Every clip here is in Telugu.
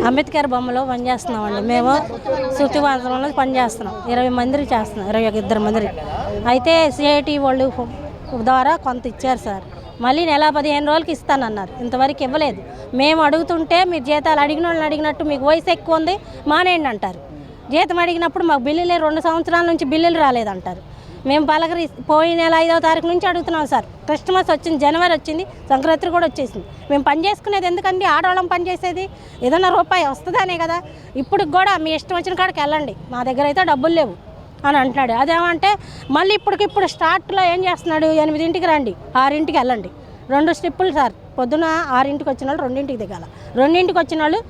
అంబేద్కర్ బొమ్మలో పనిచేస్తున్నామండి. మేము శుద్ధివంతంలో పనిచేస్తున్నాం. 20 మందికి చేస్తున్నాం, 22 మందికి. అయితే సిఐటి వాళ్ళు ద్వారా కొంత ఇచ్చారు సార్. మళ్ళీ నెల 15 రోజులకి ఇస్తానన్నారు, ఇంతవరకు ఇవ్వలేదు. మేము అడుగుతుంటే మీరు జీతాలు అడిగిన వాళ్ళని అడిగినట్టు మీకు వయసు ఎక్కువ ఉంది మానేయండి అంటారు. జీతం అడిగినప్పుడు మాకు బిల్లులే 2 సంవత్సరాల నుంచి బిల్లులు రాలేదంటారు. మేము పలకరి పోయిన నెల 5వ తారీఖు నుంచి అడుగుతున్నాం సార్. క్రిస్మస్ వచ్చింది, జనవరి వచ్చింది, సంక్రాంతి కూడా వచ్చేసింది. మేము పని చేసుకునేది ఎందుకండి? ఆడవాళ్ళం పని చేసేది ఏదన్నా రూపాయి వస్తుందనే కదా. ఇప్పుడు కూడా మీ ఇష్టం వచ్చిన కాడికి వెళ్ళండి, మా దగ్గర అయితే డబ్బులు లేవు అని అంటున్నాడు. అదేమంటే మళ్ళీ ఇప్పటికిప్పుడు స్టార్ట్లో ఏం చేస్తున్నాడు, 8ంటికి రండి 6ంటికి వెళ్ళండి. 2 స్టెప్పులు సార్. పొద్దున 6ంటికి వచ్చిన వాళ్ళు 2ంటికి దిగాల, 2ంటికి వచ్చిన వాళ్ళు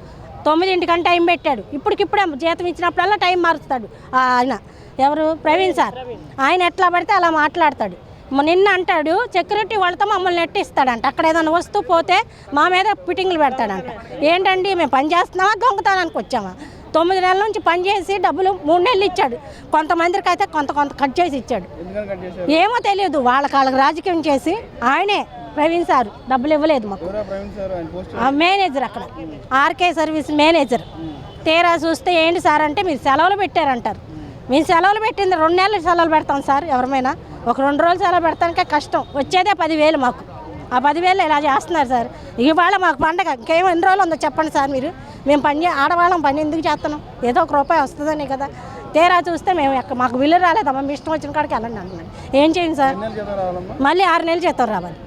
9ంటికని టైం పెట్టాడు. ఇప్పటికిప్పుడే జీతం ఇచ్చినప్పుడల్లా టైం మారుస్తాడు ఆయన. ఎవరు? ప్రవీణ్ సార్. ఆయన ఎట్లా పడితే అలా మాట్లాడతాడు. నిన్న అంటాడు సెక్యూరిటీ వాళ్ళతో మమ్మల్ని నెట్టిస్తాడంట. అక్కడ ఏదైనా వస్తువు పోతే మా మీద ఫిట్టింగ్లు పెడతాడంట. ఏంటండి మేము పని చేస్తున్నామా, దొంగతనానికి వచ్చామా? 9 నెలల నుంచి పని చేసి డబ్బులు 3 నెలలు ఇచ్చాడు. కొంతమందికి అయితే కొంత కట్ చేసి ఇచ్చాడు. ఏమో తెలియదు, వాళ్ళకి రాజకీయం చేసి ఆయనే ప్రవీణ్ సార్ డబ్బులు ఇవ్వలేదు మాకు. మేనేజర్ అక్కడ, ఆర్కే సర్వీస్ మేనేజర్. తీరా చూస్తే ఏంటి సార్ అంటే మీరు సెలవులు పెట్టారంటారు. మేము సెలవులు పెట్టింది 2 నెలలు సెలవులు పెడతాం సార్. ఎవరైనా ఒక 2 రోజులు సెలవు పెడతానికే కష్టం. వచ్చేదే 10,000 మాకు. ఆ 10,000 ఇలా చేస్తున్నారు సార్. ఇవాళ మాకు పండగ, ఇంకేమో ఎన్ని రోజులు ఉందో చెప్పండి సార్ మీరు. మేము ఆడవాళ్ళం పని ఎందుకు చేస్తున్నాం? ఏదో ఒక రూపాయి వస్తుందని కదా. తీరా చూస్తే మేము మాకు బిల్లు రాలేదమ్మా, మీ ఇష్టం వచ్చిన కాడికి వెళ్ళండి అంటున్నాను. ఏం చేయండి సార్? మళ్ళీ 6 నెలలు జీతం రావాలి.